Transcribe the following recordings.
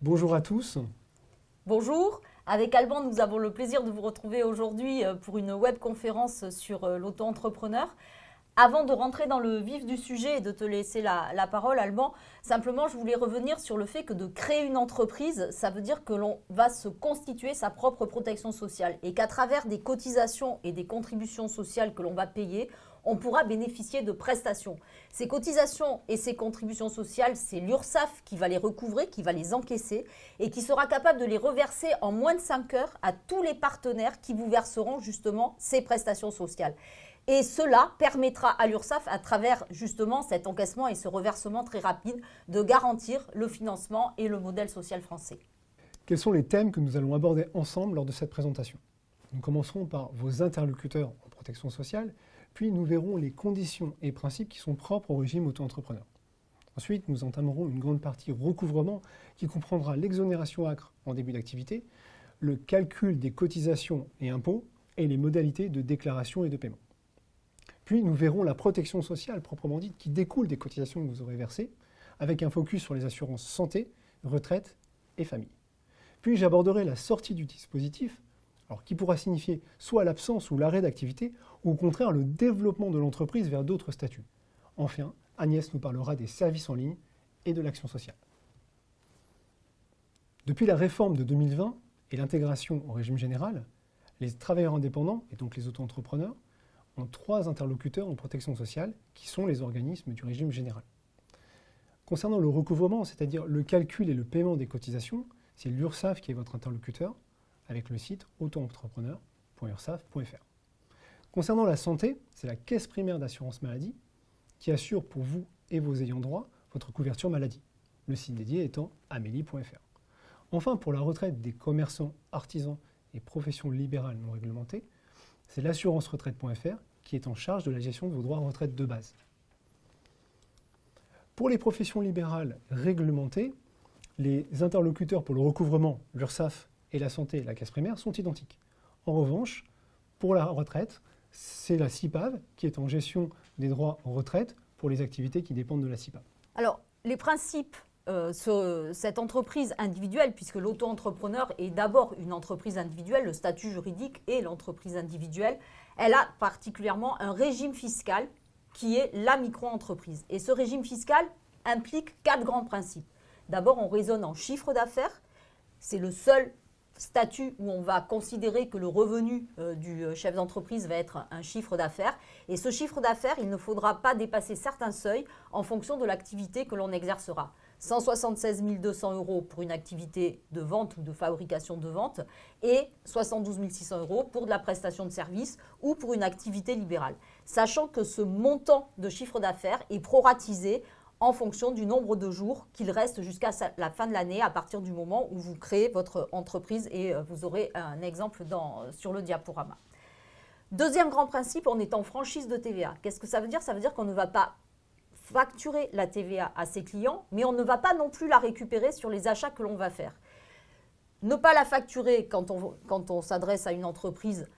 Bonjour à tous. Bonjour, avec Alban, nous avons le plaisir de vous retrouver aujourd'hui pour une webconférence sur l'auto-entrepreneur. Avant de rentrer dans le vif du sujet et de te laisser la parole, Alban, simplement je voulais revenir sur le fait que de créer une entreprise, ça veut dire que l'on va se constituer sa propre protection sociale et qu'à travers des cotisations et des contributions sociales que l'on va payer, on pourra bénéficier de prestations. Ces cotisations et ces contributions sociales, c'est l'URSSAF qui va les recouvrer, qui va les encaisser et qui sera capable de les reverser en moins de 5 heures à tous les partenaires qui vous verseront justement ces prestations sociales. Et cela permettra à l'URSSAF, à travers justement cet encaissement et ce reversement très rapide, de garantir le financement et le modèle social français. Quels sont les thèmes que nous allons aborder ensemble lors de cette présentation? Nous commencerons par vos interlocuteurs en protection sociale, puis nous verrons les conditions et principes qui sont propres au régime auto-entrepreneur. Ensuite, nous entamerons une grande partie recouvrement qui comprendra l'exonération ACRE en début d'activité, le calcul des cotisations et impôts et les modalités de déclaration et de paiement. Puis nous verrons la protection sociale proprement dite qui découle des cotisations que vous aurez versées, avec un focus sur les assurances santé, retraite et famille. Puis j'aborderai la sortie du dispositif, alors qui pourra signifier soit l'absence ou l'arrêt d'activité, ou au contraire le développement de l'entreprise vers d'autres statuts. Enfin, Agnès nous parlera des services en ligne et de l'action sociale. Depuis la réforme de 2020 et l'intégration au régime général, les travailleurs indépendants, et donc les auto-entrepreneurs, ont 3 interlocuteurs en protection sociale qui sont les organismes du régime général. Concernant le recouvrement, c'est-à-dire le calcul et le paiement des cotisations, c'est l'URSSAF qui est votre interlocuteur avec le site auto-entrepreneur.ursaf.fr. Concernant la santé, c'est la caisse primaire d'assurance maladie qui assure pour vous et vos ayants droit votre couverture maladie, le site dédié étant amélie.fr. Enfin, pour la retraite des commerçants, artisans et professions libérales non réglementées, c'est l'assurance-retraite.fr qui est en charge de la gestion de vos droits à retraite de base. Pour les professions libérales réglementées, les interlocuteurs pour le recouvrement, l'URSSAF et la santé et la caisse primaire sont identiques. En revanche, pour la retraite, c'est la CIPAV qui est en gestion des droits en retraite pour les activités qui dépendent de la CIPAV. Alors, les principes sur cette entreprise individuelle, puisque l'auto-entrepreneur est d'abord une entreprise individuelle, le statut juridique est l'entreprise individuelle, elle a particulièrement un régime fiscal qui est la micro-entreprise. Et ce régime fiscal implique 4 grands principes. D'abord, on raisonne en chiffre d'affaires, c'est le seul statut où on va considérer que le revenu du chef d'entreprise va être un chiffre d'affaires. Et ce chiffre d'affaires, il ne faudra pas dépasser certains seuils en fonction de l'activité que l'on exercera. 176 200 € pour une activité de vente ou de fabrication de vente et 72 600 € pour de la prestation de service ou pour une activité libérale. Sachant que ce montant de chiffre d'affaires est proratisé en fonction du nombre de jours qu'il reste jusqu'à la fin de l'année à partir du moment où vous créez votre entreprise et vous aurez un exemple sur le diaporama. Deuxième grand principe, on est en franchise de TVA. Qu'est-ce que ça veut dire? Ça veut dire qu'on ne va pas facturer la TVA à ses clients, mais on ne va pas non plus la récupérer sur les achats que l'on va faire. Ne pas la facturer quand on s'adresse à une entreprise,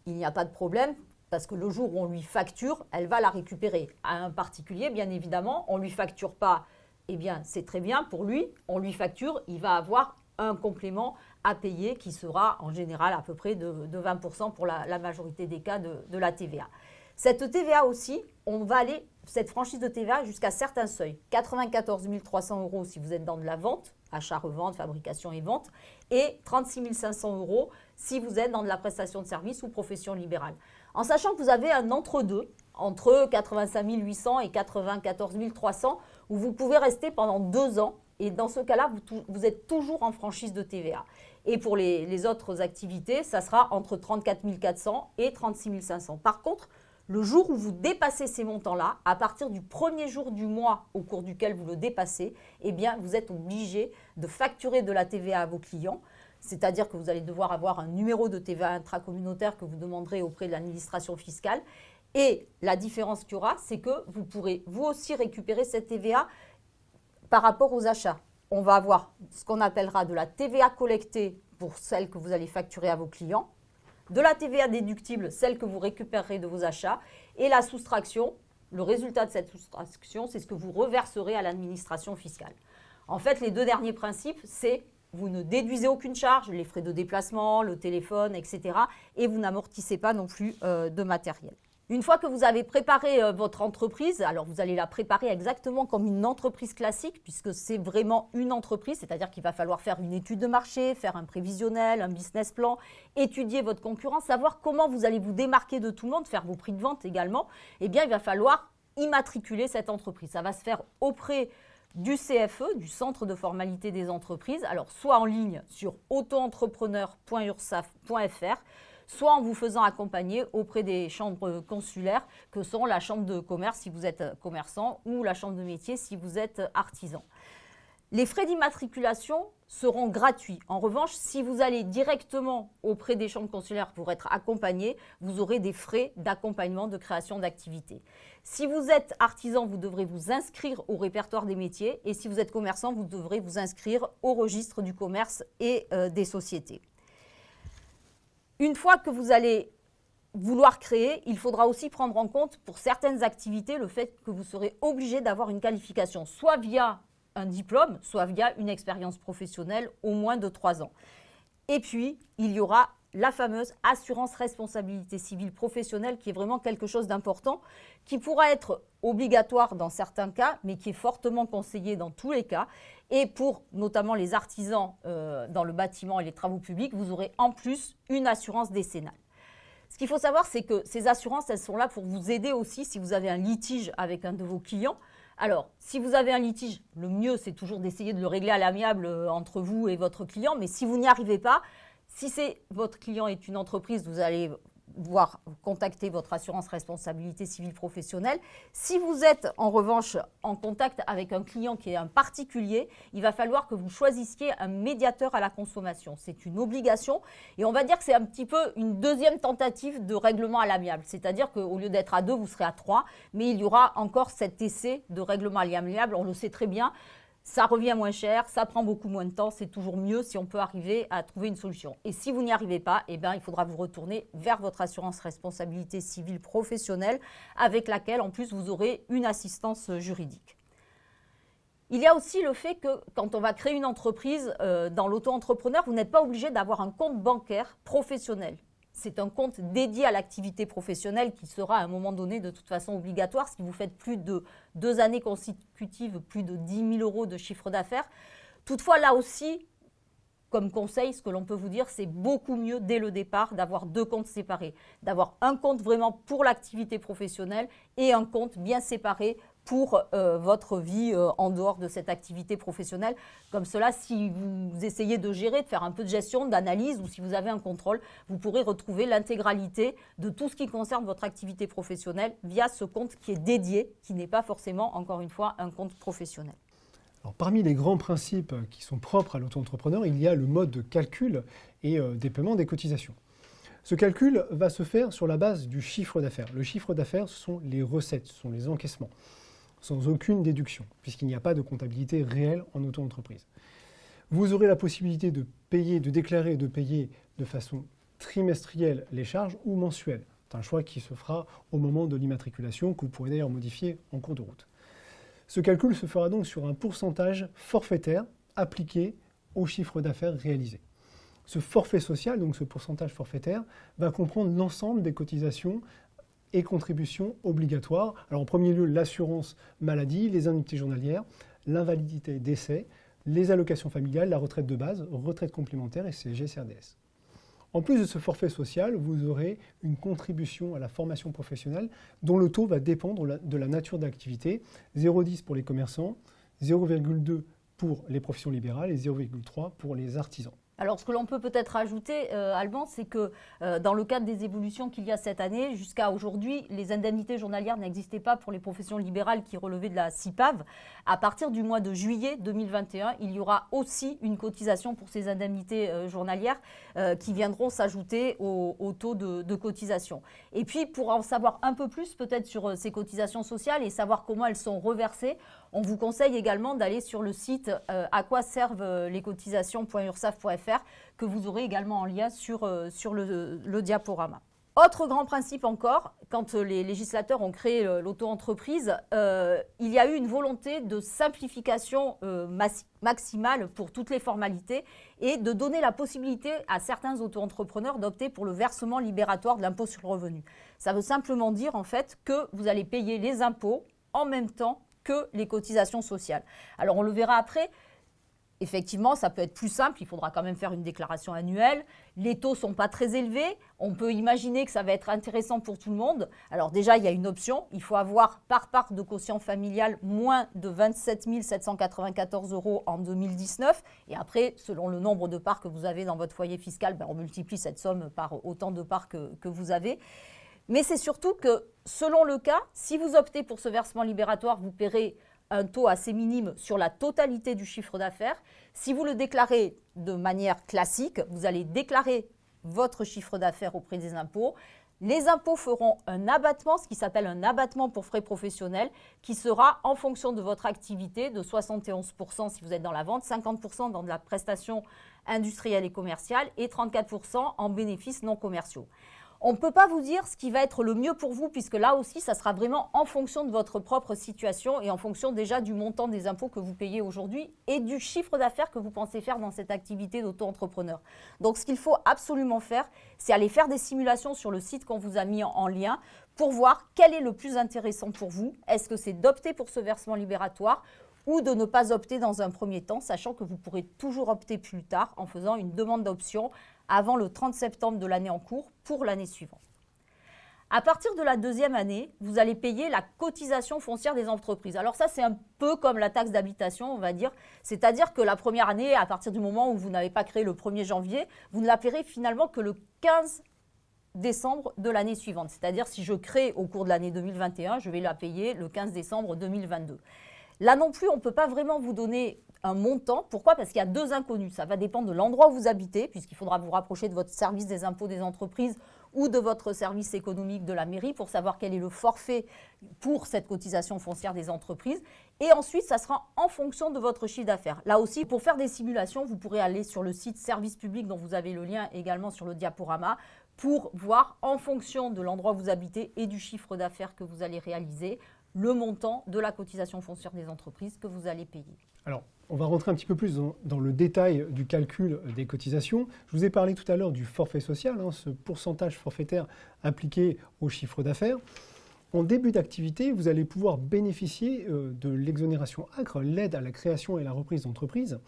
il n'y a pas de problème, parce que le jour où on lui facture, elle va la récupérer. À un particulier, bien évidemment, on ne lui facture pas, eh bien c'est très bien pour lui, on lui facture, il va avoir un complément à payer qui sera en général à peu près de 20% pour la majorité des cas de la TVA. Cette TVA aussi, on va aller, cette franchise de TVA jusqu'à certains seuils. 94 300 € si vous êtes dans de la vente, achat, revente, fabrication et vente, et 36 500 € si vous êtes dans de la prestation de service ou profession libérale. En sachant que vous avez un entre-deux, entre 85 800 et 94 300, où vous pouvez rester pendant 2 ans, et dans ce cas-là, vous êtes toujours en franchise de TVA. Et pour les autres activités, ça sera entre 34 400 et 36 500. Par contre, le jour où vous dépassez ces montants-là, à partir du premier jour du mois au cours duquel vous le dépassez, eh bien, vous êtes obligé de facturer de la TVA à vos clients. C'est-à-dire que vous allez devoir avoir un numéro de TVA intracommunautaire que vous demanderez auprès de l'administration fiscale. Et la différence qu'il y aura, c'est que vous pourrez vous aussi récupérer cette TVA par rapport aux achats. On va avoir ce qu'on appellera de la TVA collectée pour celle que vous allez facturer à vos clients, de la TVA déductible, celle que vous récupérerez de vos achats, et la soustraction, le résultat de cette soustraction, c'est ce que vous reverserez à l'administration fiscale. En fait, les deux derniers principes, c'est vous ne déduisez aucune charge, les frais de déplacement, le téléphone, etc. Et vous n'amortissez pas non plus de matériel. Une fois que vous avez préparé votre entreprise, alors vous allez la préparer exactement comme une entreprise classique, puisque c'est vraiment une entreprise, c'est-à-dire qu'il va falloir faire une étude de marché, faire un prévisionnel, un business plan, étudier votre concurrence, savoir comment vous allez vous démarquer de tout le monde, faire vos prix de vente également. Eh bien, il va falloir immatriculer cette entreprise. Ça va se faire auprès du CFE, du Centre de formalité des entreprises, alors soit en ligne sur auto-entrepreneur.ursaf.fr, soit en vous faisant accompagner auprès des chambres consulaires que sont la chambre de commerce si vous êtes commerçant ou la chambre de métier si vous êtes artisan. Les frais d'immatriculation seront gratuits. En revanche, si vous allez directement auprès des chambres consulaires pour être accompagné, vous aurez des frais d'accompagnement de création d'activité. Si vous êtes artisan, vous devrez vous inscrire au répertoire des métiers et si vous êtes commerçant, vous devrez vous inscrire au registre du commerce et des sociétés. Une fois que vous allez vouloir créer, il faudra aussi prendre en compte pour certaines activités le fait que vous serez obligé d'avoir une qualification, soit via un diplôme, soit via une expérience professionnelle au moins de 3 ans. Et puis, il y aura la fameuse assurance responsabilité civile professionnelle qui est vraiment quelque chose d'important, qui pourra être obligatoire dans certains cas, mais qui est fortement conseillé dans tous les cas. Et pour notamment les artisans dans le bâtiment et les travaux publics, vous aurez en plus une assurance décennale. Ce qu'il faut savoir, c'est que ces assurances, elles sont là pour vous aider aussi si vous avez un litige avec un de vos clients. Alors, si vous avez un litige, le mieux, c'est toujours d'essayer de le régler à l'amiable entre vous et votre client. Mais si vous n'y arrivez pas, si votre client est une entreprise, vous allez pouvoir contacter votre assurance responsabilité civile professionnelle. Si vous êtes en revanche en contact avec un client qui est un particulier, il va falloir que vous choisissiez un médiateur à la consommation. C'est une obligation et on va dire que c'est un petit peu une deuxième tentative de règlement à l'amiable. C'est-à-dire qu'au lieu d'être à 2, vous serez à 3, mais il y aura encore cet essai de règlement à l'amiable. On le sait très bien. Ça revient moins cher, ça prend beaucoup moins de temps, c'est toujours mieux si on peut arriver à trouver une solution. Et si vous n'y arrivez pas, eh bien, il faudra vous retourner vers votre assurance responsabilité civile professionnelle avec laquelle, en plus, vous aurez une assistance juridique. Il y a aussi le fait que quand on va créer une entreprise dans l'auto-entrepreneur, vous n'êtes pas obligé d'avoir un compte bancaire professionnel. C'est un compte dédié à l'activité professionnelle qui sera à un moment donné de toute façon obligatoire si vous faites plus de 2 années consécutives, plus de 10 000 € de chiffre d'affaires. Toutefois, là aussi, comme conseil, ce que l'on peut vous dire, c'est beaucoup mieux dès le départ d'avoir 2 comptes séparés, d'avoir un compte vraiment pour l'activité professionnelle et un compte bien séparé pour votre vie en dehors de cette activité professionnelle. Comme cela, si vous essayez de gérer, de faire un peu de gestion, d'analyse ou si vous avez un contrôle, vous pourrez retrouver l'intégralité de tout ce qui concerne votre activité professionnelle via ce compte qui est dédié, qui n'est pas forcément, encore une fois, un compte professionnel. Alors, parmi les grands principes qui sont propres à l'auto-entrepreneur, il y a le mode de calcul et des paiements des cotisations. Ce calcul va se faire sur la base du chiffre d'affaires. Le chiffre d'affaires, ce sont les recettes, ce sont les encaissements, sans aucune déduction, puisqu'il n'y a pas de comptabilité réelle en auto-entreprise. Vous aurez la possibilité de payer, de déclarer et de payer de façon trimestrielle les charges ou mensuelles. C'est un choix qui se fera au moment de l'immatriculation, que vous pourrez d'ailleurs modifier en cours de route. Ce calcul se fera donc sur un pourcentage forfaitaire appliqué au chiffre d'affaires réalisé. Ce forfait social, donc ce pourcentage forfaitaire, va comprendre l'ensemble des cotisations et contributions obligatoires. Alors en premier lieu, l'assurance maladie, les indemnités journalières, l'invalidité décès, les allocations familiales, la retraite de base, retraite complémentaire et CSG-CRDS. En plus de ce forfait social, vous aurez une contribution à la formation professionnelle dont le taux va dépendre de la nature de l'activité, 0,10 pour les commerçants, 0,2 pour les professions libérales et 0,3 pour les artisans. Alors, ce que l'on peut peut-être ajouter, Alban, c'est que dans le cadre des évolutions qu'il y a cette année, jusqu'à aujourd'hui, les indemnités journalières n'existaient pas pour les professions libérales qui relevaient de la CIPAV. À partir du mois de juillet 2021, il y aura aussi une cotisation pour ces indemnités journalières qui viendront s'ajouter au taux de cotisation. Et puis, pour en savoir un peu plus peut-être sur ces cotisations sociales et savoir comment elles sont reversées, on vous conseille également d'aller sur le site à quoi servent les cotisations.ursaf.fr que vous aurez également en lien sur le diaporama. Autre grand principe encore, quand les législateurs ont créé l'auto-entreprise, il y a eu une volonté de simplification maximale pour toutes les formalités et de donner la possibilité à certains auto-entrepreneurs d'opter pour le versement libératoire de l'impôt sur le revenu. Ça veut simplement dire en fait que vous allez payer les impôts en même temps que les cotisations sociales. Alors on le verra après. Effectivement, ça peut être plus simple, il faudra quand même faire une déclaration annuelle. Les taux ne sont pas très élevés, on peut imaginer que ça va être intéressant pour tout le monde. Alors déjà, il y a une option, il faut avoir par part de quotient familial moins de 27 794 € en 2019. Et après, selon le nombre de parts que vous avez dans votre foyer fiscal, on multiplie cette somme par autant de parts que vous avez. Mais c'est surtout que, selon le cas, si vous optez pour ce versement libératoire, vous paierez un taux assez minime sur la totalité du chiffre d'affaires. Si vous le déclarez de manière classique, vous allez déclarer votre chiffre d'affaires auprès des impôts. Les impôts feront un abattement, ce qui s'appelle un abattement pour frais professionnels, qui sera en fonction de votre activité de 71% si vous êtes dans la vente, 50% dans de la prestation industrielle et commerciale et 34% en bénéfices non commerciaux. On ne peut pas vous dire ce qui va être le mieux pour vous, puisque là aussi, ça sera vraiment en fonction de votre propre situation et en fonction déjà du montant des impôts que vous payez aujourd'hui et du chiffre d'affaires que vous pensez faire dans cette activité d'auto-entrepreneur. Donc, ce qu'il faut absolument faire, c'est aller faire des simulations sur le site qu'on vous a mis en lien pour voir quel est le plus intéressant pour vous. Est-ce que c'est d'opter pour ce versement libératoire ou de ne pas opter dans un premier temps, sachant que vous pourrez toujours opter plus tard en faisant une demande d'option avant le 30 septembre de l'année en cours pour l'année suivante. À partir de la deuxième année, vous allez payer la cotisation foncière des entreprises. Alors ça, c'est un peu comme la taxe d'habitation, on va dire. C'est-à-dire que la première année, à partir du moment où vous n'avez pas créé le 1er janvier, vous ne la paierez finalement que le 15 décembre de l'année suivante. C'est-à-dire si je crée au cours de l'année 2021, je vais la payer le 15 décembre 2022. Là non plus, on ne peut pas vraiment vous donner un montant. Pourquoi ? Parce qu'il y a deux inconnus. Ça va dépendre de l'endroit où vous habitez, puisqu'il faudra vous rapprocher de votre service des impôts des entreprises ou de votre service économique de la mairie pour savoir quel est le forfait pour cette cotisation foncière des entreprises. Et ensuite, ça sera en fonction de votre chiffre d'affaires. Là aussi, pour faire des simulations, vous pourrez aller sur le site Service Public dont vous avez le lien également sur le diaporama pour voir en fonction de l'endroit où vous habitez et du chiffre d'affaires que vous allez réaliser le montant de la cotisation foncière des entreprises que vous allez payer. Alors, on va rentrer un petit peu plus dans le détail du calcul des cotisations. Je vous ai parlé tout à l'heure du forfait social, ce pourcentage forfaitaire appliqué au chiffre d'affaires. En début d'activité, vous allez pouvoir bénéficier de l'exonération ACRE, l'aide à la création et la reprise d'entreprise.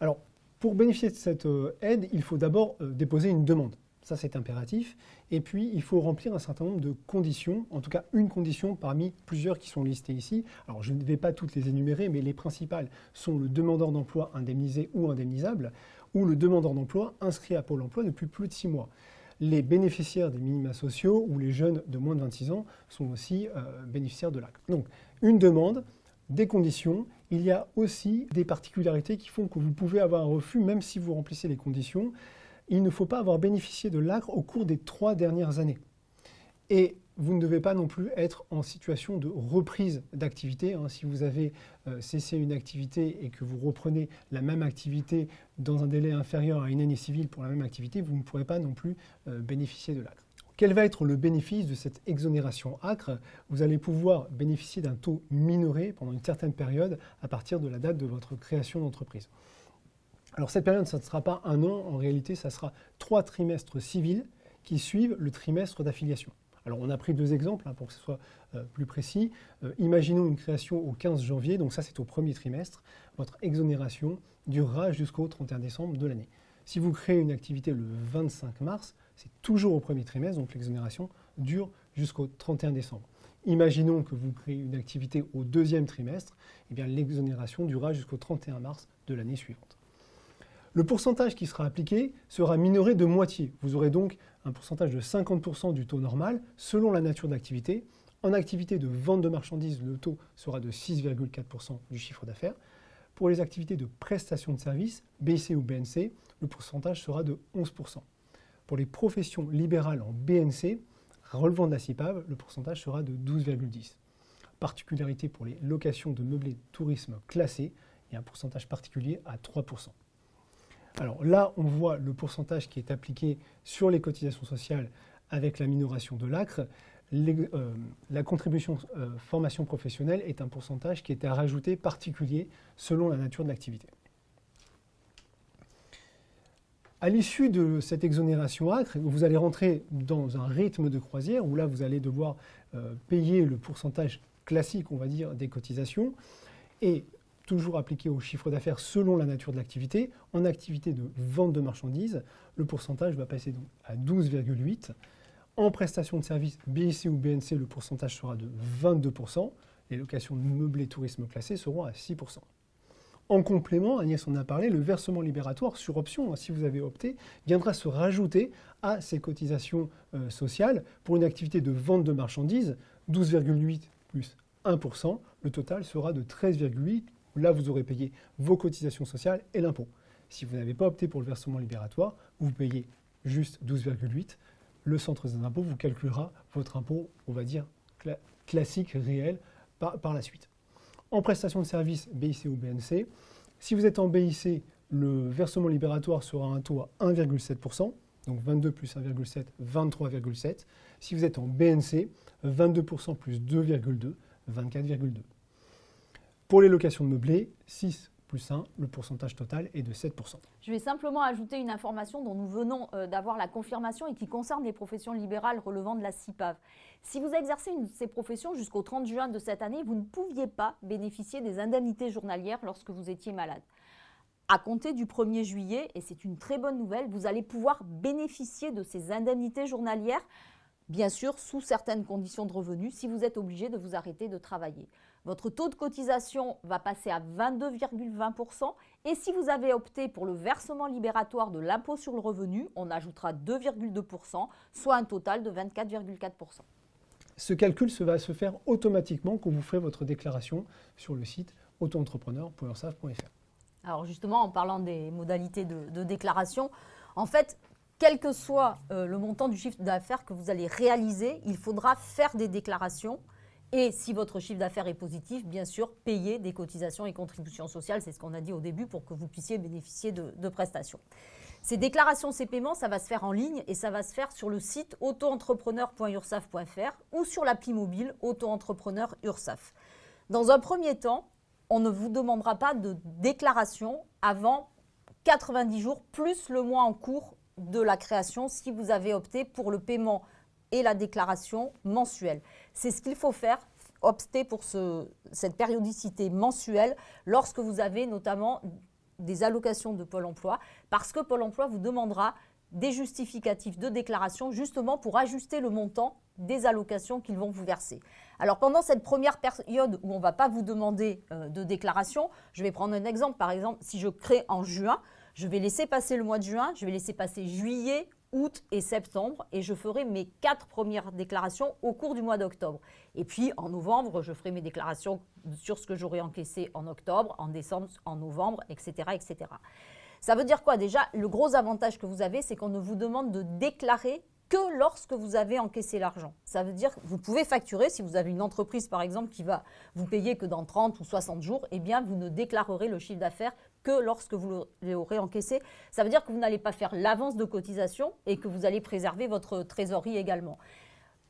Alors, pour bénéficier de cette aide, il faut d'abord déposer une demande. Ça, c'est impératif. Et puis, il faut remplir un certain nombre de conditions, en tout cas une condition parmi plusieurs qui sont listées ici. Alors, je ne vais pas toutes les énumérer, mais les principales sont le demandeur d'emploi indemnisé ou indemnisable, ou le demandeur d'emploi inscrit à Pôle emploi depuis plus de 6 mois. Les bénéficiaires des minima sociaux ou les jeunes de moins de 26 ans sont aussi bénéficiaires de l'ACRE. Donc, une demande, des conditions. Il y a aussi des particularités qui font que vous pouvez avoir un refus, même si vous remplissez les conditions. Il ne faut pas avoir bénéficié de l'ACRE au cours des 3 dernières années. Et vous ne devez pas non plus être en situation de reprise d'activité. Si vous avez cessé une activité et que vous reprenez la même activité dans un délai inférieur à une année civile pour la même activité, vous ne pourrez pas non plus bénéficier de l'ACRE. Quel va être le bénéfice de cette exonération ACRE ? Vous allez pouvoir bénéficier d'un taux minoré pendant une certaine période à partir de la date de votre création d'entreprise. Alors cette période, ça ne sera pas un an, en réalité, ça sera 3 trimestres civils qui suivent le trimestre d'affiliation. Alors on a pris 2 exemples pour que ce soit plus précis. Imaginons une création au 15 janvier, donc ça c'est au premier trimestre. Votre exonération durera jusqu'au 31 décembre de l'année. Si vous créez une activité le 25 mars, c'est toujours au premier trimestre, donc l'exonération dure jusqu'au 31 décembre. Imaginons que vous créez une activité au 2e trimestre, eh bien l'exonération durera jusqu'au 31 mars de l'année suivante. Le pourcentage qui sera appliqué sera minoré de moitié. Vous aurez donc un pourcentage de 50% du taux normal selon la nature d'activité. En activité de vente de marchandises, le taux sera de 6,4% du chiffre d'affaires. Pour les activités de prestation de services, BIC ou BNC, le pourcentage sera de 11%. Pour les professions libérales en BNC, relevant de la CIPAV, le pourcentage sera de 12,10%. Particularité pour les locations de meublés tourisme classés, il y a un pourcentage particulier à 3%. Alors là, on voit le pourcentage qui est appliqué sur les cotisations sociales avec la minoration de l'ACRE, la contribution formation professionnelle est un pourcentage qui est à rajouter particulier selon la nature de l'activité. À l'issue de cette exonération ACRE, vous allez rentrer dans un rythme de croisière où là, vous allez devoir payer le pourcentage classique, on va dire, des cotisations et toujours appliqué au chiffre d'affaires selon la nature de l'activité. En activité de vente de marchandises, le pourcentage va passer donc à 12,8. En prestation de services BIC ou BNC, le pourcentage sera de 22%. Les locations de meublés tourisme classés seront à 6%. En complément, Agnès en a parlé, le versement libératoire sur option, si vous avez opté, viendra se rajouter à ces cotisations sociales pour une activité de vente de marchandises, 12,8 plus 1%. Le total sera de 13,8. Là, vous aurez payé vos cotisations sociales et l'impôt. Si vous n'avez pas opté pour le versement libératoire, vous payez juste 12,8. Le centre des impôts vous calculera votre impôt, on va dire, classique, réel, par la suite. En prestation de services BIC ou BNC, si vous êtes en BIC, le versement libératoire sera un taux à 1,7%, donc 22 plus 1,7, 23,7. Si vous êtes en BNC, 22% plus 2,2, 24,2. Pour les locations de meublés, 6 plus 1, le pourcentage total est de 7%. Je vais simplement ajouter une information dont nous venons d'avoir la confirmation et qui concerne les professions libérales relevant de la CIPAV. Si vous exercez une de ces professions jusqu'au 30 juin de cette année, vous ne pouviez pas bénéficier des indemnités journalières lorsque vous étiez malade. À compter du 1er juillet, et c'est une très bonne nouvelle, vous allez pouvoir bénéficier de ces indemnités journalières, bien sûr sous certaines conditions de revenus, si vous êtes obligé de vous arrêter de travailler. Votre taux de cotisation va passer à 22,20% et si vous avez opté pour le versement libératoire de l'impôt sur le revenu, on ajoutera 2,2%, soit un total de 24,4%. Ce calcul va se faire automatiquement quand vous ferez votre déclaration sur le site autoentrepreneur.ursaf.fr. Alors justement, en parlant des modalités de déclaration, en fait, quel que soit le montant du chiffre d'affaires que vous allez réaliser, il faudra faire des déclarations. Et si votre chiffre d'affaires est positif, bien sûr, payer des cotisations et contributions sociales, c'est ce qu'on a dit au début, pour que vous puissiez bénéficier de prestations. Ces déclarations, ces paiements, ça va se faire en ligne et ça va se faire sur le site autoentrepreneur.ursaf.fr ou sur l'appli mobile Autoentrepreneur URSAF. Dans un premier temps, on ne vous demandera pas de déclaration avant 90 jours, plus le mois en cours de la création, si vous avez opté pour le paiement et la déclaration mensuelle. C'est ce qu'il faut faire, opter pour cette périodicité mensuelle lorsque vous avez notamment des allocations de Pôle emploi, parce que Pôle emploi vous demandera des justificatifs de déclaration justement pour ajuster le montant des allocations qu'ils vont vous verser. Alors pendant cette première période où on ne va pas vous demander de déclaration, je vais prendre un exemple. Par exemple, si je crée en juin, je vais laisser passer le mois de juin, je vais laisser passer juillet, août et septembre et je ferai mes 4 premières déclarations au cours du mois d'octobre. Et puis en novembre, je ferai mes déclarations sur ce que j'aurai encaissé en octobre, en décembre, en novembre, etc., etc. Ça veut dire quoi déjà? Le gros avantage que vous avez, c'est qu'on ne vous demande de déclarer que lorsque vous avez encaissé l'argent. Ça veut dire que vous pouvez facturer, si vous avez une entreprise par exemple qui va vous payer que dans 30 ou 60 jours, eh bien vous ne déclarerez le chiffre d'affaires que lorsque vous l'aurez encaissé. Ça veut dire que vous n'allez pas faire l'avance de cotisation et que vous allez préserver votre trésorerie également.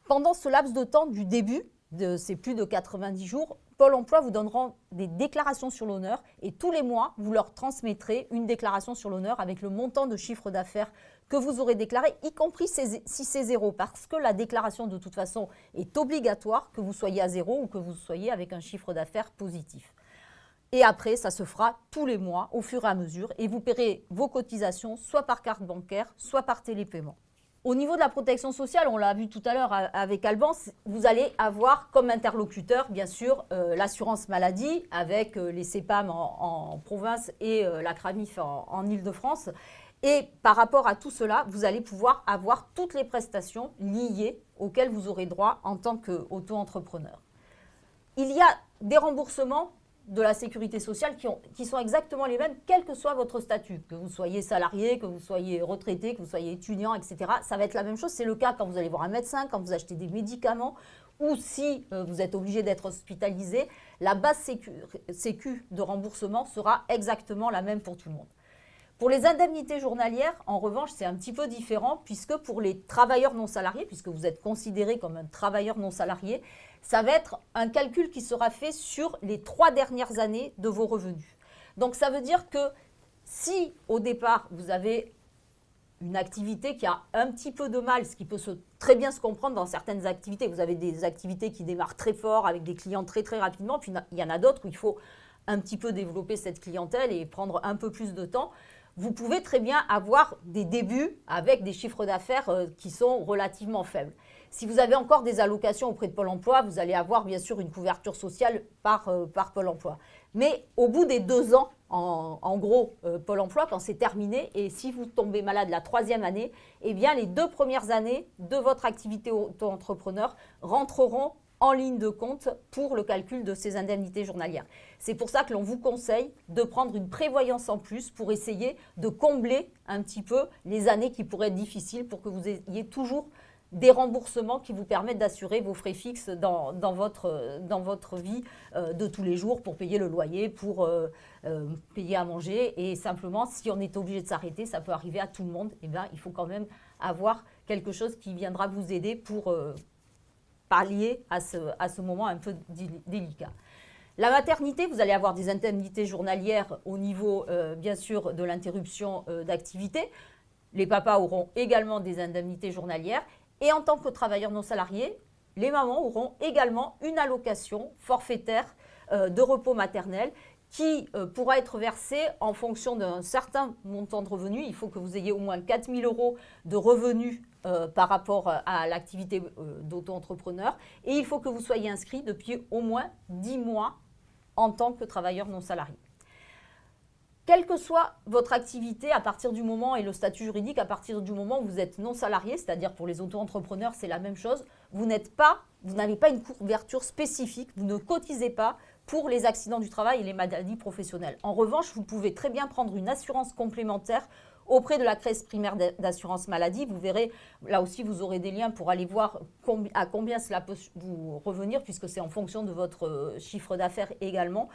Pendant ce laps de temps du début, de ces plus de 90 jours, Pôle emploi vous donnera des déclarations sur l'honneur et tous les mois, vous leur transmettrez une déclaration sur l'honneur avec le montant de chiffre d'affaires que vous aurez déclaré, y compris si c'est zéro, parce que la déclaration de toute façon est obligatoire, que vous soyez à zéro ou que vous soyez avec un chiffre d'affaires positif. Et après, ça se fera tous les mois au fur et à mesure et vous paierez vos cotisations soit par carte bancaire, soit par télépaiement. Au niveau de la protection sociale, on l'a vu tout à l'heure avec Alban, vous allez avoir comme interlocuteur, bien sûr, l'assurance maladie avec les CEPAM en province et la CRAMIF en Île-de-France. Et par rapport à tout cela, vous allez pouvoir avoir toutes les prestations liées auxquelles vous aurez droit en tant qu'auto-entrepreneur. Il y a des remboursements de la sécurité sociale qui sont exactement les mêmes, quel que soit votre statut, que vous soyez salarié, que vous soyez retraité, que vous soyez étudiant, etc. Ça va être la même chose. C'est le cas quand vous allez voir un médecin, quand vous achetez des médicaments, ou si vous êtes obligé d'être hospitalisé, la base sécu de remboursement sera exactement la même pour tout le monde. Pour les indemnités journalières, en revanche, c'est un petit peu différent puisque pour les travailleurs non salariés, puisque vous êtes considéré comme un travailleur non salarié, ça va être un calcul qui sera fait sur les 3 dernières années de vos revenus. Donc ça veut dire que si au départ vous avez une activité qui a un petit peu de mal, ce qui peut très bien se comprendre dans certaines activités, vous avez des activités qui démarrent très fort avec des clients très très rapidement, puis il y en a d'autres où il faut un petit peu développer cette clientèle et prendre un peu plus de temps. Vous pouvez très bien avoir des débuts avec des chiffres d'affaires qui sont relativement faibles. Si vous avez encore des allocations auprès de Pôle emploi, vous allez avoir bien sûr une couverture sociale par Pôle emploi. Mais au bout des 2 ans, en gros, Pôle emploi, quand c'est terminé, et si vous tombez malade la 3e année, eh bien les 2 premières années de votre activité auto-entrepreneur rentreront en ligne de compte pour le calcul de ces indemnités journalières. C'est pour ça que l'on vous conseille de prendre une prévoyance en plus pour essayer de combler un petit peu les années qui pourraient être difficiles pour que vous ayez toujours des remboursements qui vous permettent d'assurer vos frais fixes dans votre vie de tous les jours pour payer le loyer, pour payer à manger. Et simplement, si on est obligé de s'arrêter, ça peut arriver à tout le monde, eh bien, il faut quand même avoir quelque chose qui viendra vous aider pour pallier à ce moment un peu délicat. La maternité, vous allez avoir des indemnités journalières au niveau, bien sûr, de l'interruption d'activité. Les papas auront également des indemnités journalières. Et en tant que travailleurs non salariés, les mamans auront également une allocation forfaitaire de repos maternel qui pourra être versée en fonction d'un certain montant de revenus. Il faut que vous ayez au moins 4 000 € de revenus par rapport à l'activité d'auto-entrepreneur. Et il faut que vous soyez inscrit depuis au moins 10 mois en tant que travailleur non salarié. Quelle que soit votre activité à partir du moment et le statut juridique, à partir du moment où vous êtes non salarié, c'est-à-dire pour les auto-entrepreneurs, c'est la même chose, vous n'avez pas une couverture spécifique, vous ne cotisez pas pour les accidents du travail et les maladies professionnelles. En revanche, vous pouvez très bien prendre une assurance complémentaire auprès de la caisse primaire d'assurance maladie. Vous verrez, là aussi, vous aurez des liens pour aller voir à combien cela peut vous revenir, puisque c'est en fonction de votre chiffre d'affaires également.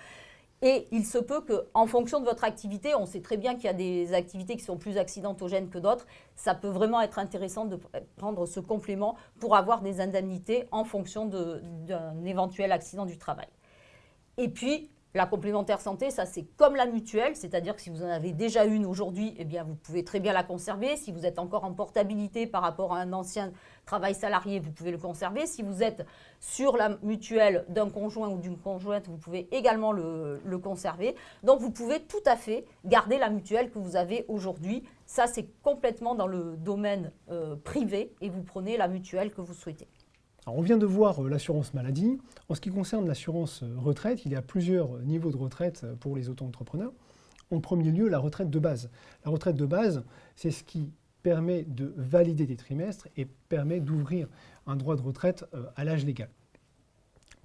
Et il se peut qu'en fonction de votre activité, on sait très bien qu'il y a des activités qui sont plus accidentogènes que d'autres. Ça peut vraiment être intéressant de prendre ce complément pour avoir des indemnités en fonction d'un éventuel accident du travail. Et puis, la complémentaire santé, ça c'est comme la mutuelle, c'est-à-dire que si vous en avez déjà une aujourd'hui, eh bien vous pouvez très bien la conserver. Si vous êtes encore en portabilité par rapport à un ancien travail salarié, vous pouvez le conserver. Si vous êtes sur la mutuelle d'un conjoint ou d'une conjointe, vous pouvez également le conserver. Donc vous pouvez tout à fait garder la mutuelle que vous avez aujourd'hui. Ça c'est complètement dans le domaine privé et vous prenez la mutuelle que vous souhaitez. Alors on vient de voir l'assurance maladie. En ce qui concerne l'assurance retraite, il y a plusieurs niveaux de retraite pour les auto-entrepreneurs. En premier lieu, la retraite de base. La retraite de base, c'est ce qui permet de valider des trimestres et permet d'ouvrir un droit de retraite à l'âge légal.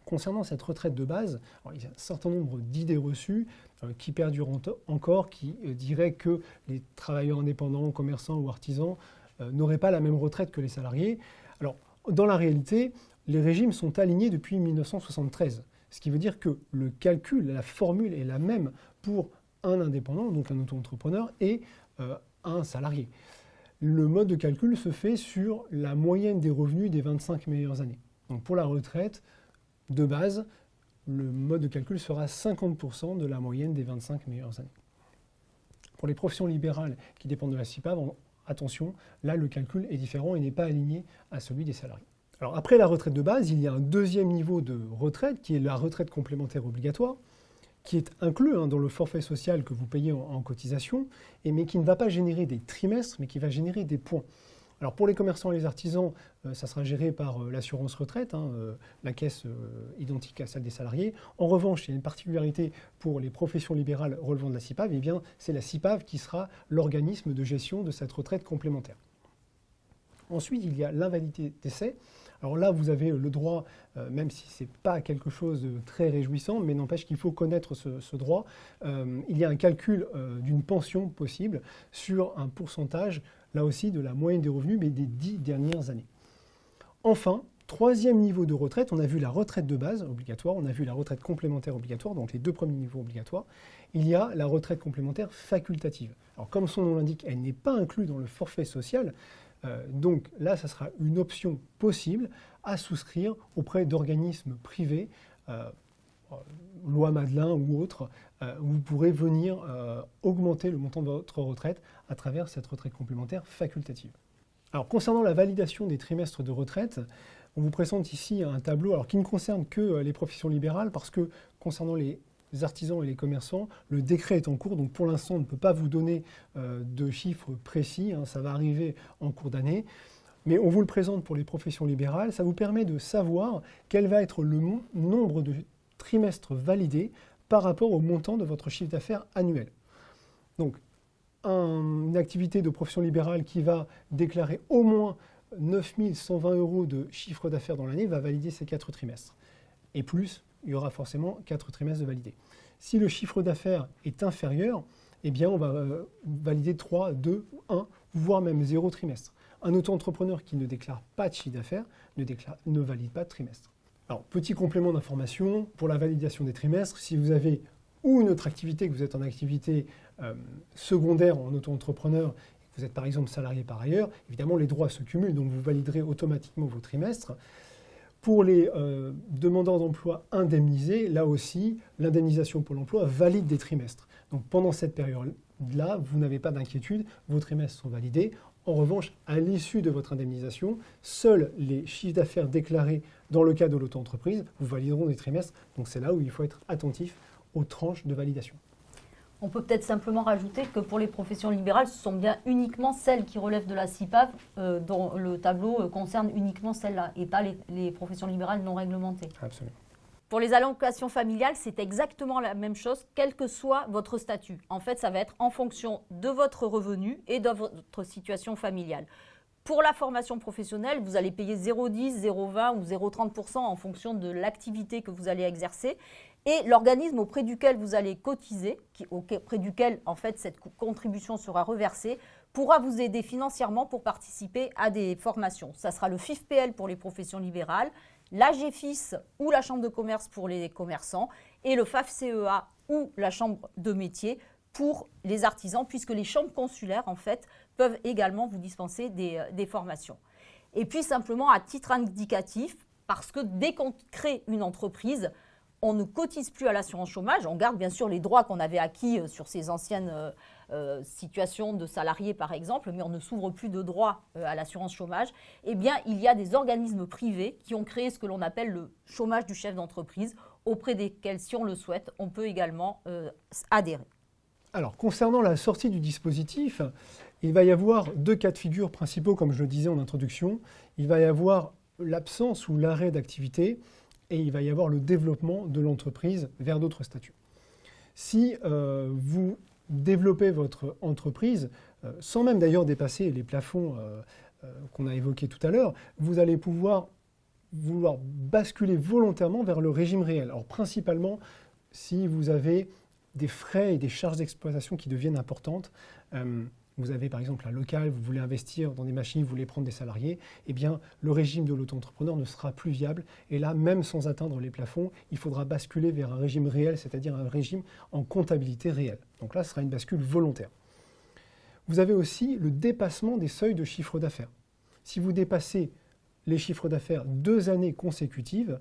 Concernant cette retraite de base, il y a un certain nombre d'idées reçues qui perdurent encore, qui diraient que les travailleurs indépendants, commerçants ou artisans n'auraient pas la même retraite que les salariés. Alors, dans la réalité, les régimes sont alignés depuis 1973, ce qui veut dire que le calcul, la formule est la même pour un indépendant, donc un auto-entrepreneur, et un salarié. Le mode de calcul se fait sur la moyenne des revenus des 25 meilleures années. Donc pour la retraite, de base, le mode de calcul sera 50% de la moyenne des 25 meilleures années. Pour les professions libérales qui dépendent de la CIPAV, attention, là le calcul est différent et n'est pas aligné à celui des salariés. Alors après la retraite de base, il y a un deuxième niveau de retraite qui est la retraite complémentaire obligatoire, qui est inclus dans le forfait social que vous payez en cotisation, mais qui ne va pas générer des trimestres, mais qui va générer des points. Alors pour les commerçants et les artisans, ça sera géré par l'assurance retraite, la caisse identique à celle des salariés. En revanche, il y a une particularité pour les professions libérales relevant de la CIPAV, eh bien c'est la CIPAV qui sera l'organisme de gestion de cette retraite complémentaire. Ensuite, il y a l'invalidité d'essai. Alors là, vous avez le droit, même si ce n'est pas quelque chose de très réjouissant, mais n'empêche qu'il faut connaître ce droit. Il y a un calcul d'une pension possible sur un pourcentage, là aussi, de la moyenne des revenus, mais des 10 dernières années. Enfin, Troisième niveau de retraite, on a vu la retraite de base obligatoire, on a vu la retraite complémentaire obligatoire, donc les 2 premiers niveaux obligatoires. Il y a la retraite complémentaire facultative. Alors comme son nom l'indique, elle n'est pas inclue dans le forfait social, donc là, ça sera une option possible à souscrire auprès d'organismes privés, Loi Madelin ou autres, où vous pourrez venir augmenter le montant de votre retraite à travers cette retraite complémentaire facultative. Alors concernant la validation des trimestres de retraite, on vous présente ici un tableau alors, qui ne concerne que les professions libérales parce que concernant les artisans et les commerçants, le décret est en cours, donc pour l'instant on ne peut pas vous donner de chiffres précis, ça va arriver en cours d'année. Mais on vous le présente pour les professions libérales, ça vous permet de savoir quel va être le nombre de trimestres validés par rapport au montant de votre chiffre d'affaires annuel. Donc une activité de profession libérale qui va déclarer au moins 9 120 € de chiffre d'affaires dans l'année va valider ces 4 trimestres. Et plus, il y aura forcément 4 trimestres de validés. Si le chiffre d'affaires est inférieur, eh bien on va valider 3, 2, 1, voire même 0 trimestre. Un auto-entrepreneur qui ne déclare pas de chiffre d'affaires ne valide pas de trimestre. Alors, petit complément d'information, pour la validation des trimestres, si vous avez ou une autre activité, que vous êtes en activité secondaire en auto-entrepreneur, et que vous êtes par exemple salarié par ailleurs, évidemment les droits se cumulent, donc vous validerez automatiquement vos trimestres. Pour les demandeurs d'emploi indemnisés, là aussi, l'indemnisation Pôle emploi valide des trimestres. Donc pendant cette période-là, vous n'avez pas d'inquiétude, vos trimestres sont validés. En revanche, à l'issue de votre indemnisation, seuls les chiffres d'affaires déclarés dans le cas de l'auto-entreprise vous valideront des trimestres. Donc c'est là où il faut être attentif aux tranches de validation. On peut peut-être simplement rajouter que pour les professions libérales, ce sont bien uniquement celles qui relèvent de la CIPAV dont le tableau concerne uniquement celles-là et pas les professions libérales non réglementées. Absolument. Pour les allocations familiales, c'est exactement la même chose, quel que soit votre statut. En fait, ça va être en fonction de votre revenu et de votre situation familiale. Pour la formation professionnelle, vous allez payer 0,10, 0,20 ou 0,30% en fonction de l'activité que vous allez exercer. Et l'organisme auprès duquel vous allez cotiser, auprès duquel en fait cette contribution sera reversée, pourra vous aider financièrement pour participer à des formations. Ça sera le FIFPL pour les professions libérales, l'AGFIS ou la Chambre de commerce pour les commerçants et le FAFCEA ou la Chambre de métier pour les artisans, puisque les chambres consulaires, en fait, peuvent également vous dispenser des formations. Et puis, simplement, à titre indicatif, parce que dès qu'on crée une entreprise, on ne cotise plus à l'assurance chômage. On garde bien sûr les droits qu'on avait acquis sur ces anciennes situations de salariés, par exemple, mais on ne s'ouvre plus de droits à l'assurance chômage. Eh bien, il y a des organismes privés qui ont créé ce que l'on appelle le chômage du chef d'entreprise, auprès desquels, si on le souhaite, on peut également adhérer. Alors, concernant la sortie du dispositif, il va y avoir 2 cas de figure principaux, comme je le disais en introduction. Il va y avoir l'absence ou l'arrêt d'activité et il va y avoir le développement de l'entreprise vers d'autres statuts. Si vous développez votre entreprise, sans même d'ailleurs dépasser les plafonds qu'on a évoqués tout à l'heure, vous allez vouloir basculer volontairement vers le régime réel. Alors, principalement, si vous avez des frais et des charges d'exploitation qui deviennent importantes. Vous avez par exemple un local, vous voulez investir dans des machines, vous voulez prendre des salariés, eh bien le régime de l'auto-entrepreneur ne sera plus viable. Et là, même sans atteindre les plafonds, il faudra basculer vers un régime réel, c'est-à-dire un régime en comptabilité réelle. Donc là, ce sera une bascule volontaire. Vous avez aussi le dépassement des seuils de chiffre d'affaires. Si vous dépassez les chiffres d'affaires 2 années consécutives,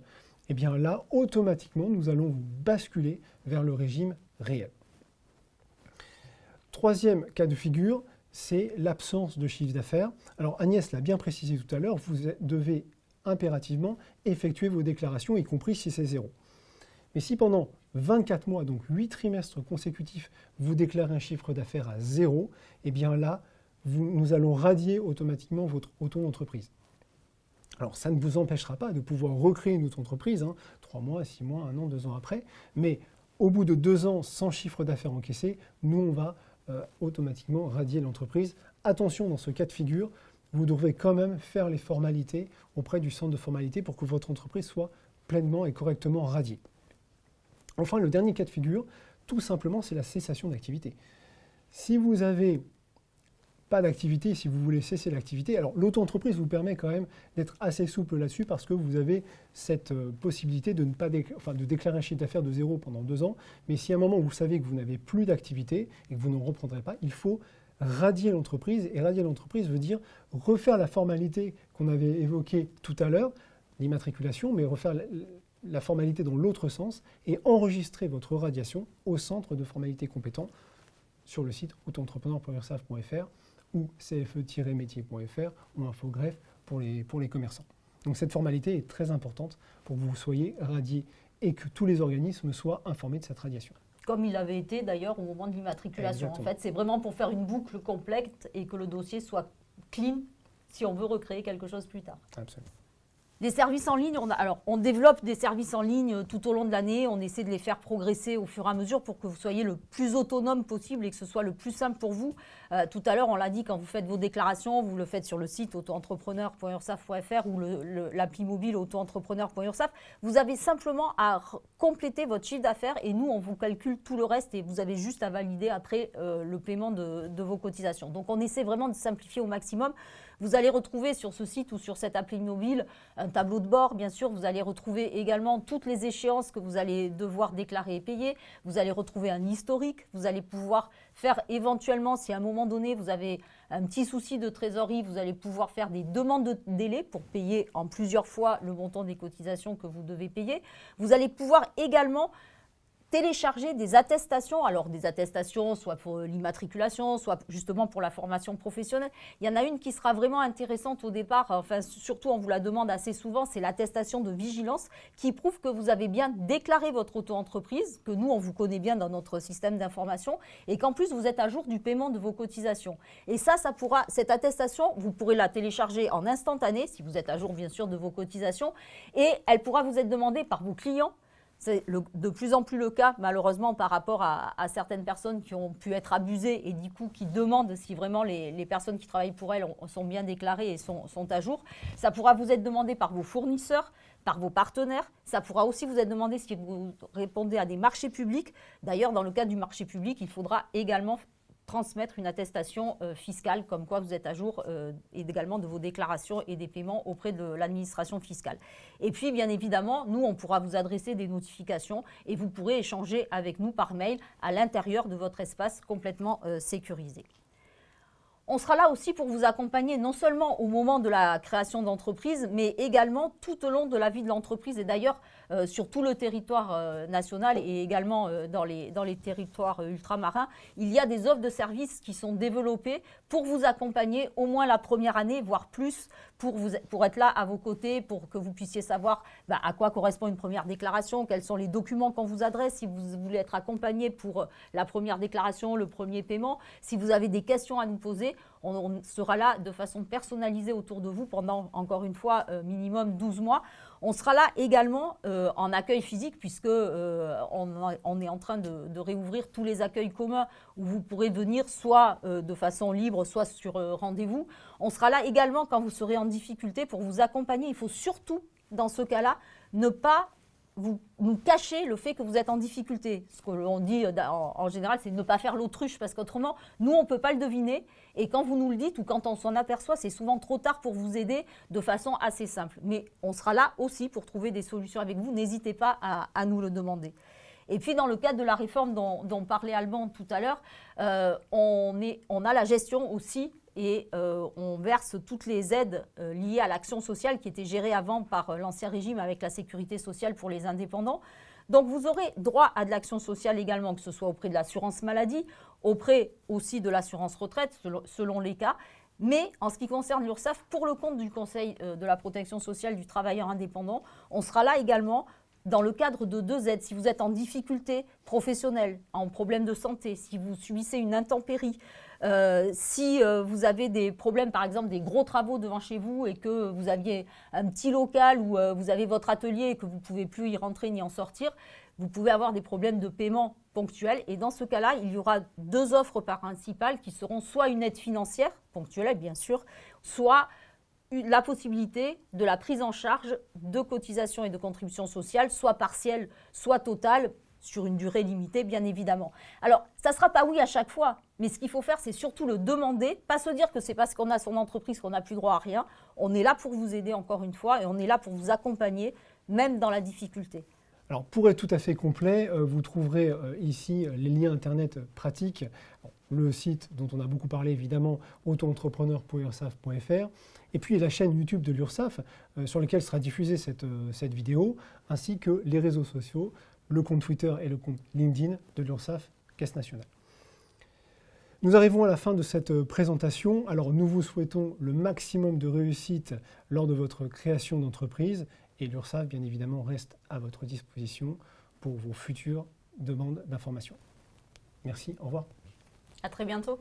eh bien là, automatiquement, nous allons vous basculer vers le régime réel. Troisième cas de figure, c'est l'absence de chiffre d'affaires. Alors Agnès l'a bien précisé tout à l'heure, vous devez impérativement effectuer vos déclarations, y compris si c'est 0. Mais si pendant 24 mois, donc 8 trimestres consécutifs, vous déclarez un chiffre d'affaires à 0, eh bien là, nous allons radier automatiquement votre auto-entreprise. Alors, ça ne vous empêchera pas de pouvoir recréer une autre entreprise, 3 mois, 6 mois, 1 an, 2 ans après, mais au bout de 2 ans sans chiffre d'affaires encaissé, nous, on va automatiquement radier l'entreprise. Attention, dans ce cas de figure, vous devrez quand même faire les formalités auprès du centre de formalités pour que votre entreprise soit pleinement et correctement radiée. Enfin, le dernier cas de figure, tout simplement, c'est la cessation d'activité. Si vous avez pas d'activité, si vous voulez cesser l'activité. Alors l'auto-entreprise vous permet quand même d'être assez souple là-dessus parce que vous avez cette possibilité de ne pas de déclarer un chiffre d'affaires de 0 pendant 2 ans. Mais si à un moment vous savez que vous n'avez plus d'activité et que vous ne reprendrez pas, il faut radier l'entreprise. Et radier l'entreprise veut dire refaire la formalité qu'on avait évoquée tout à l'heure, l'immatriculation, mais refaire la formalité dans l'autre sens et enregistrer votre radiation au centre de formalités compétents sur le site autoentrepreneur.urssaf.fr ou cfe-métier.fr ou Infogreffe pour les commerçants. Donc cette formalité est très importante pour que vous soyez radié et que tous les organismes soient informés de cette radiation. Comme il avait été d'ailleurs au moment de l'immatriculation. En fait, c'est vraiment pour faire une boucle complète et que le dossier soit clean si on veut recréer quelque chose plus tard. Absolument. Les services en ligne, on développe des services en ligne tout au long de l'année. On essaie de les faire progresser au fur et à mesure pour que vous soyez le plus autonome possible et que ce soit le plus simple pour vous. Tout à l'heure, on l'a dit, quand vous faites vos déclarations, vous le faites sur le site autoentrepreneur.urssaf.fr ou l'appli mobile autoentrepreneur.urssaf. Vous avez simplement à compléter votre chiffre d'affaires et nous, on vous calcule tout le reste et vous avez juste à valider après le paiement de vos cotisations. Donc, on essaie vraiment de simplifier au maximum. Vous allez retrouver sur ce site ou sur cette appli mobile un tableau de bord, bien sûr. Vous allez retrouver également toutes les échéances que vous allez devoir déclarer et payer. Vous allez retrouver un historique. Vous allez pouvoir faire éventuellement, si à un moment donné, vous avez un petit souci de trésorerie, vous allez pouvoir faire des demandes de délai pour payer en plusieurs fois le montant des cotisations que vous devez payer. Vous allez pouvoir également télécharger des attestations, alors des attestations soit pour l'immatriculation, soit justement pour la formation professionnelle. Il y en a une qui sera vraiment intéressante au départ, enfin surtout on vous la demande assez souvent, c'est l'attestation de vigilance qui prouve que vous avez bien déclaré votre auto-entreprise, que nous on vous connaît bien dans notre système d'information et qu'en plus vous êtes à jour du paiement de vos cotisations. Et cette attestation, vous pourrez la télécharger en instantané si vous êtes à jour bien sûr de vos cotisations et elle pourra vous être demandée par vos clients. C'est de plus en plus le cas, malheureusement, par rapport à certaines personnes qui ont pu être abusées et du coup qui demandent si vraiment les personnes qui travaillent pour elles sont bien déclarées et sont à jour. Ça pourra vous être demandé par vos fournisseurs, par vos partenaires. Ça pourra aussi vous être demandé si vous répondez à des marchés publics. D'ailleurs, dans le cas du marché public, il faudra également transmettre une attestation fiscale comme quoi vous êtes à jour et également de vos déclarations et des paiements auprès de l'administration fiscale. Et puis, bien évidemment, nous, on pourra vous adresser des notifications et vous pourrez échanger avec nous par mail à l'intérieur de votre espace complètement sécurisé. On sera là aussi pour vous accompagner non seulement au moment de la création d'entreprise, mais également tout au long de la vie de l'entreprise et d'ailleurs sur tout le territoire national et également dans les territoires ultramarins. Il y a des offres de services qui sont développées pour vous accompagner au moins la première année, voire plus, pour être là à vos côtés, pour que vous puissiez savoir à quoi correspond une première déclaration, quels sont les documents qu'on vous adresse, si vous voulez être accompagné pour la première déclaration, le premier paiement, si vous avez des questions à nous poser. On sera là de façon personnalisée autour de vous pendant, encore une fois, minimum 12 mois. On sera là également en accueil physique puisque on est en train de réouvrir tous les accueils communs où vous pourrez venir soit de façon libre, soit sur rendez-vous. On sera là également quand vous serez en difficulté pour vous accompagner. Il faut surtout, dans ce cas-là, ne pas nous cachez le fait que vous êtes en difficulté. Ce que l'on dit en général, c'est de ne pas faire l'autruche parce qu'autrement, nous, on ne peut pas le deviner. Et quand vous nous le dites ou quand on s'en aperçoit, c'est souvent trop tard pour vous aider de façon assez simple. Mais on sera là aussi pour trouver des solutions avec vous. N'hésitez pas à nous le demander. Et puis, dans le cadre de la réforme dont parlait Alban tout à l'heure, on a la gestion aussi et on verse toutes les aides liées à l'action sociale qui étaient gérées avant par l'ancien régime avec la sécurité sociale pour les indépendants. Donc, vous aurez droit à de l'action sociale également, que ce soit auprès de l'assurance maladie, auprès aussi de l'assurance retraite, selon les cas. Mais en ce qui concerne l'URSSAF, pour le compte du Conseil de la protection sociale du travailleur indépendant, on sera là également dans le cadre de 2 aides. Si vous êtes en difficulté professionnelle, en problème de santé, si vous subissez une intempérie, si vous avez des problèmes, par exemple des gros travaux devant chez vous et que vous aviez un petit local où vous avez votre atelier et que vous ne pouvez plus y rentrer ni en sortir, vous pouvez avoir des problèmes de paiement ponctuels. Et dans ce cas-là, il y aura 2 offres principales qui seront soit une aide financière, ponctuelle bien sûr, soit la possibilité de la prise en charge de cotisations et de contributions sociales, soit partielle, soit totale, sur une durée limitée, bien évidemment. Alors, ça ne sera pas oui à chaque fois, mais ce qu'il faut faire, c'est surtout le demander, pas se dire que c'est parce qu'on a son entreprise qu'on n'a plus droit à rien. On est là pour vous aider encore une fois et on est là pour vous accompagner, même dans la difficulté. Alors, pour être tout à fait complet, vous trouverez ici les liens Internet pratiques, le site dont on a beaucoup parlé évidemment, autoentrepreneur.ursaf.fr, et puis la chaîne YouTube de l'URSSAF sur laquelle sera diffusée cette vidéo, ainsi que les réseaux sociaux, le compte Twitter et le compte LinkedIn de l'URSSAF Caisse nationale. Nous arrivons à la fin de cette présentation. Alors nous vous souhaitons le maximum de réussite lors de votre création d'entreprise et l'URSSAF, bien évidemment, reste à votre disposition pour vos futures demandes d'informations. Merci, au revoir. À très bientôt.